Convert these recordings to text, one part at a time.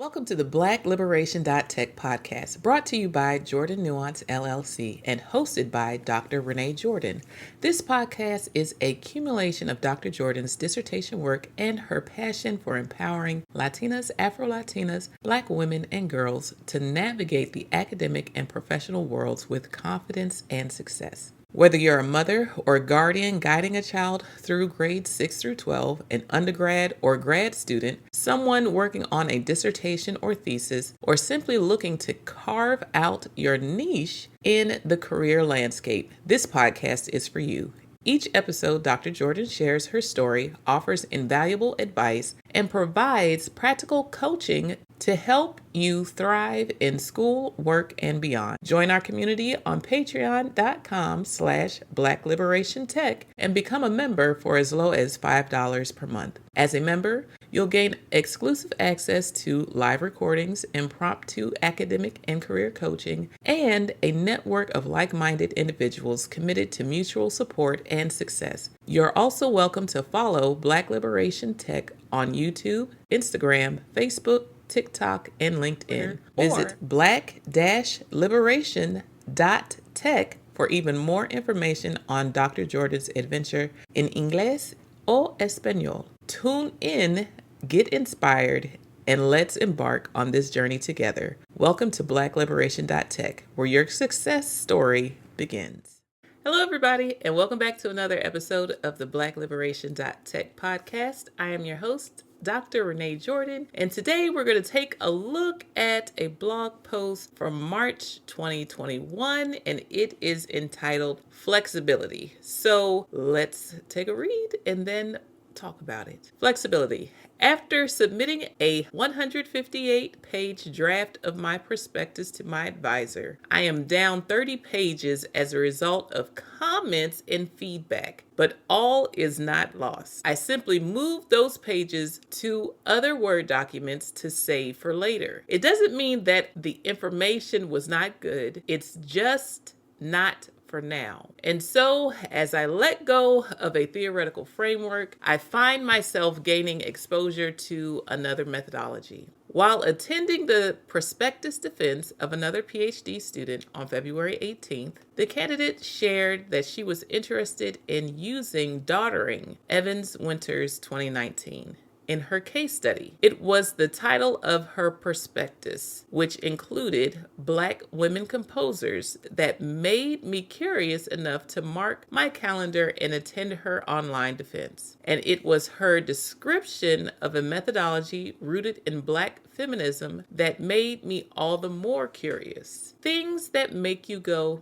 Welcome to the Black-Liberation.Tech podcast, brought to you by Jordan Nuance LLC and hosted by Dr. Renée Jordan. This podcast is a accumulation of Dr. Jordan's dissertation work and her passion for empowering Latinas, Afro-Latinas, Black women, and girls to navigate the academic and professional worlds with confidence and success. Whether you're a mother or a guardian guiding a child through grades 6 through 12, an undergrad or grad student, someone working on a dissertation or thesis, or simply looking to carve out your niche in the career landscape, this podcast is for you. Each episode, Dr. Jordan shares her story, offers invaluable advice, and provides practical coaching to help you thrive in school, work, and beyond. Join our community on patreon.com/Black-Liberation.Tech and become a member for as low as $5 per month. As a member, you'll gain exclusive access to live recordings, impromptu academic and career coaching, and a network of like-minded individuals committed to mutual support and success. You're also welcome to follow Black-Liberation.Tech on YouTube, Instagram, Facebook, TikTok, and LinkedIn. Visit Black-Liberation.Tech for even more information on Dr. Jordan's adventure in Inglés o Español. Tune in, get inspired, and let's embark on this journey together. Welcome to Black-Liberation.Tech, where your success story begins. Hello, everybody, and welcome back to another episode of the Black-Liberation.Tech podcast. I am your host, Dr. Renée Jordan, and today we're going to take a look at a blog post from March 2021, and it is entitled Flexibility. So let's take a read and then talk about it. Flexibility. After submitting a 158-page draft of my prospectus to my advisor, I am down 30 pages as a result of comments and feedback, but all is not lost. I simply moved those pages to other Word documents to save for later. It doesn't mean that the information was not good. It's just not for now. And so, as I let go of a theoretical framework, I find myself gaining exposure to another methodology. While attending the prospectus defense of another PhD student on February 18th, the candidate shared that she was interested in using daughtering Evans-Winters 2019. In her case study. It was the title of her prospectus, which included Black women composers, that made me curious enough to mark my calendar and attend her online defense. And it was her description of a methodology rooted in Black feminism that made me all the more curious. Things that make you go,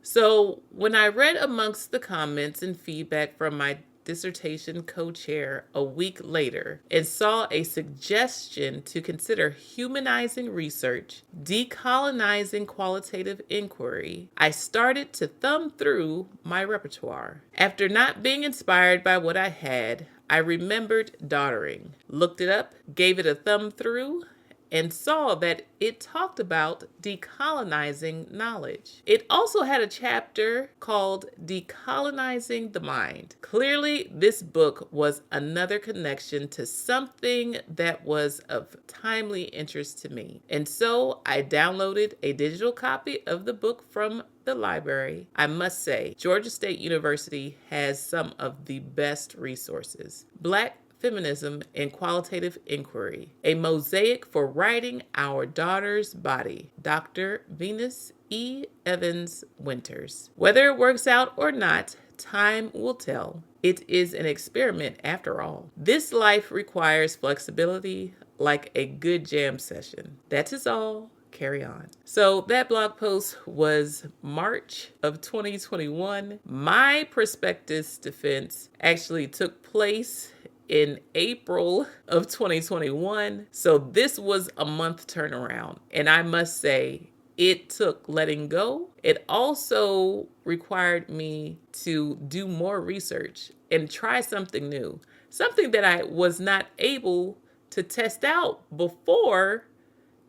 So when I read amongst the comments and feedback from my dissertation co-chair a week later and saw a suggestion to consider humanizing research, decolonizing qualitative inquiry, I started to thumb through my repertoire. After not being inspired by what I had, I remembered daughtering, looked it up, gave it a thumb through, and saw that it talked about decolonizing knowledge. It also had a chapter called Decolonizing the Mind. Clearly, this book was another connection to something that was of timely interest to me. And so I downloaded a digital copy of the book from the library. I must say, Georgia State University has some of the best resources. Black Feminism and Qualitative Inquiry, a mosaic for writing our daughter's body, Dr. Venus E. Evans-Winters. Whether it works out or not, time will tell. It is an experiment after all. This life requires flexibility like a good jam session. That is all. Carry on. So that blog post was March of 2021. My prospectus defense actually took place in April of 2021. So this was a month turnaround. And I must say, it took letting go. It also required me to do more research and try something new, something that I was not able to test out before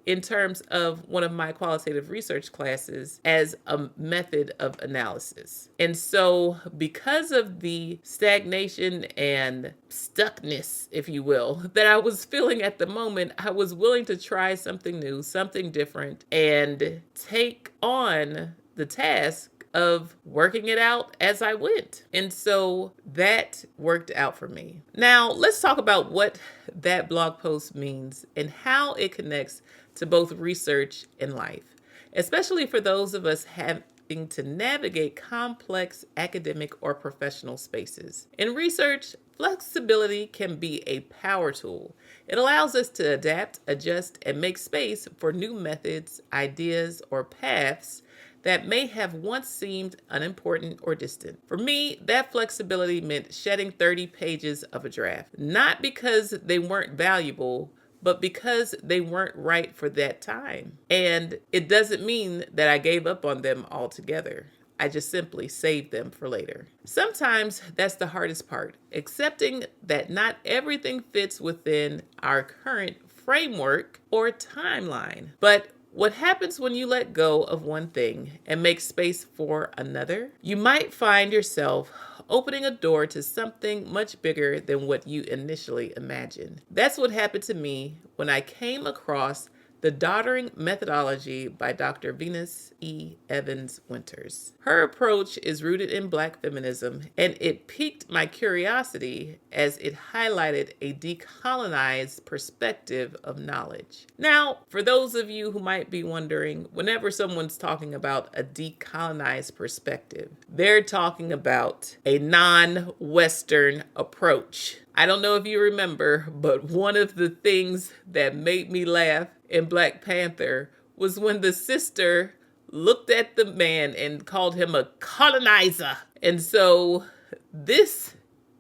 in terms of one of my qualitative research classes as a method of analysis. And so because of the stagnation and stuckness, if you will, that I was feeling at the moment, I was willing to try something new, something different, and take on the task of working it out as I went. And so that worked out for me. Now, let's talk about what that blog post means and how it connects to both research and life, especially for those of us having to navigate complex academic or professional spaces. In research, flexibility can be a power tool. It allows us to adapt, adjust, and make space for new methods, ideas, or paths that may have once seemed unimportant or distant. For me, that flexibility meant shedding 30 pages of a draft, not because they weren't valuable, but because they weren't right for that time. And it doesn't mean that I gave up on them altogether. I just simply saved them for later. Sometimes that's the hardest part, accepting that not everything fits within our current framework or timeline. But what happens when you let go of one thing and make space for another? You might find yourself opening a door to something much bigger than what you initially imagined. That's what happened to me when I came across The Doddering Methodology by Dr. Venus E. Evans Winters. Her approach is rooted in Black feminism, and it piqued my curiosity as it highlighted a decolonized perspective of knowledge. Now, for those of you who might be wondering, whenever someone's talking about a decolonized perspective, they're talking about a non-Western approach. I don't know if you remember, but one of the things that made me laugh in Black Panther was when the sister looked at the man and called him a colonizer. And so this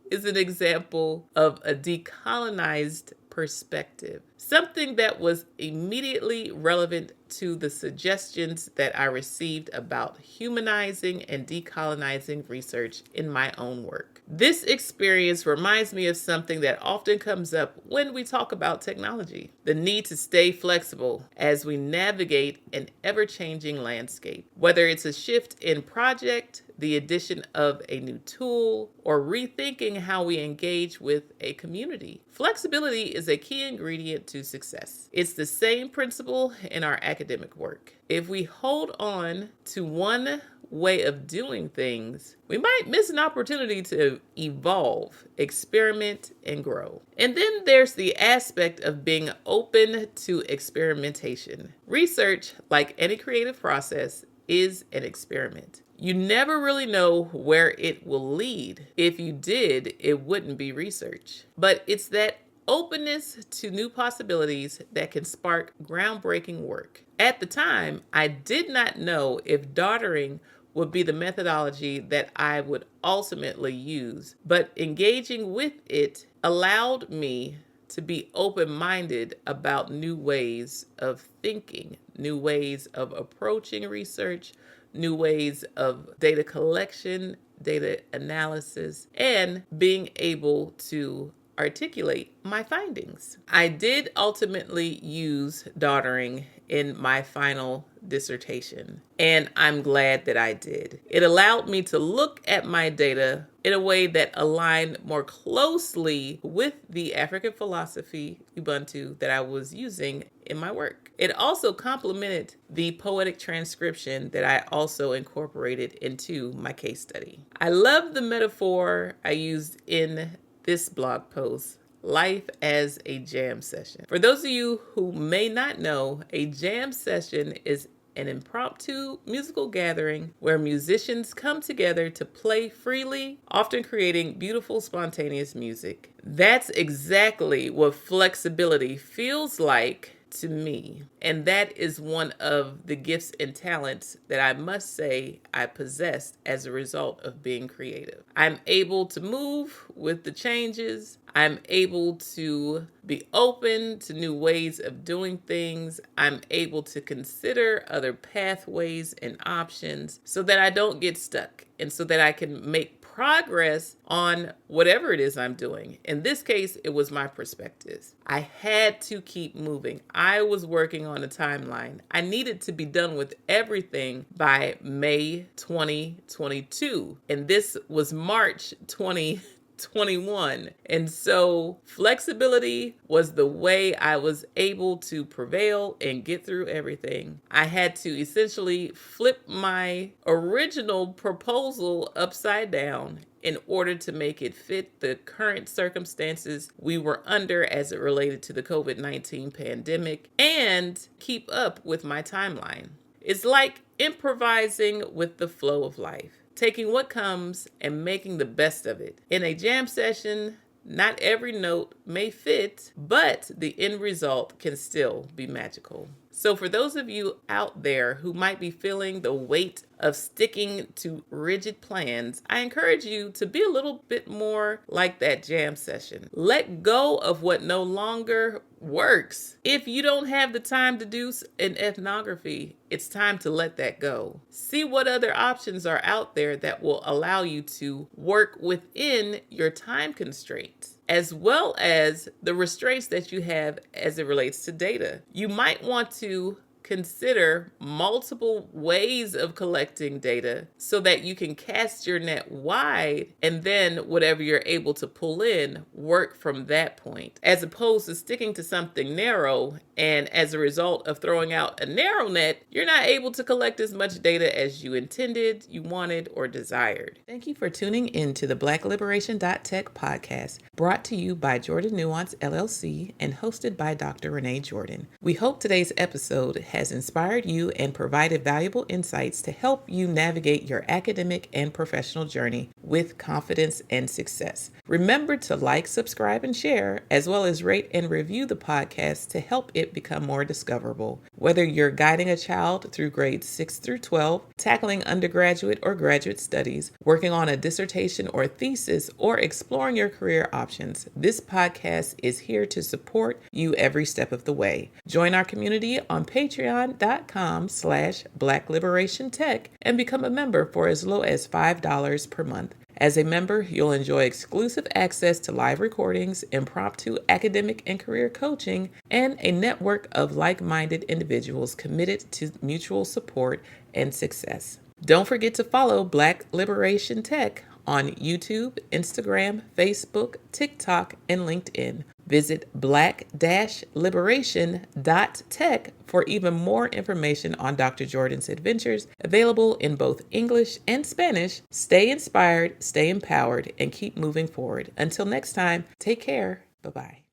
is an example of a decolonized perspective, something that was immediately relevant to the suggestions that I received about humanizing and decolonizing research in my own work. This experience reminds me of something that often comes up when we talk about technology: the need to stay flexible as we navigate an ever-changing landscape. Whether it's a shift in project, the addition of a new tool, or rethinking how we engage with a community, flexibility is a key ingredient to success. It's the same principle in our academic work. If we hold on to one way of doing things, we might miss an opportunity to evolve, experiment, and grow. And then there's the aspect of being open to experimentation. Research, like any creative process, is an experiment. You never really know where it will lead. If you did, it wouldn't be research. But it's that openness to new possibilities that can spark groundbreaking work. At the time, I did not know if doddering would be the methodology that I would ultimately use, but engaging with it allowed me to be open-minded about new ways of thinking, new ways of approaching research, new ways of data collection, data analysis, and being able to articulate my findings. I did ultimately use doddering in my final dissertation, and I'm glad that I did. It allowed me to look at my data in a way that aligned more closely with the African philosophy, Ubuntu, that I was using in my work. It also complemented the poetic transcription that I also incorporated into my case study. I love the metaphor I used in this blog post: life as a jam session. For those of you who may not know, a jam session is an impromptu musical gathering where musicians come together to play freely, often creating beautiful, spontaneous music. That's exactly what flexibility feels like to me. And that is one of the gifts and talents that I must say I possessed as a result of being creative. I'm able to move with the changes. I'm able to be open to new ways of doing things. I'm able to consider other pathways and options so that I don't get stuck and so that I can make progress on whatever it is I'm doing. In this case, it was my prospectus. I had to keep moving. I was working on a timeline. I needed to be done with everything by May 2022, and this was March 2021. And so flexibility was the way I was able to prevail and get through everything. I had to essentially flip my original proposal upside down in order to make it fit the current circumstances we were under as it related to the COVID-19 pandemic and keep up with my timeline. It's like improvising with the flow of life, taking what comes and making the best of it. In a jam session, not every note may fit, but the end result can still be magical. So for those of you out there who might be feeling the weight of sticking to rigid plans, I encourage you to be a little bit more like that jam session. Let go of what no longer works. If you don't have the time to do an ethnography, it's time to let that go. See what other options are out there that will allow you to work within your time constraints, as well as the restraints that you have as it relates to data. You might want to consider multiple ways of collecting data so that you can cast your net wide, and then whatever you're able to pull in, work from that point, as opposed to sticking to something narrow. And as a result of throwing out a narrow net, you're not able to collect as much data as you intended, you wanted, or desired. Thank you for tuning in to the Black-Liberation.Tech podcast, brought to you by Jordan Nuance LLC and hosted by Dr. Renée Jordan. We hope today's episode has inspired you and provided valuable insights to help you navigate your academic and professional journey with confidence and success. Remember to like, subscribe, and share, as well as rate and review the podcast to help it become more discoverable. Whether you're guiding a child through grades 6 through 12, tackling undergraduate or graduate studies, working on a dissertation or thesis, or exploring your career options, this podcast is here to support you every step of the way. Join our community on patreon.com/Black-Liberation.Tech and become a member for as low as $5 per month. As a member, you'll enjoy exclusive access to live recordings, impromptu academic and career coaching, and a network of like-minded individuals committed to mutual support and success. Don't forget to follow Black-Liberation.Tech on YouTube, Instagram, Facebook, TikTok, and LinkedIn. Visit Black-Liberation.Tech for even more information on Dr. Jordan's adventures, available in both English and Spanish. Stay inspired, stay empowered, and keep moving forward. Until next time, take care. Bye-bye.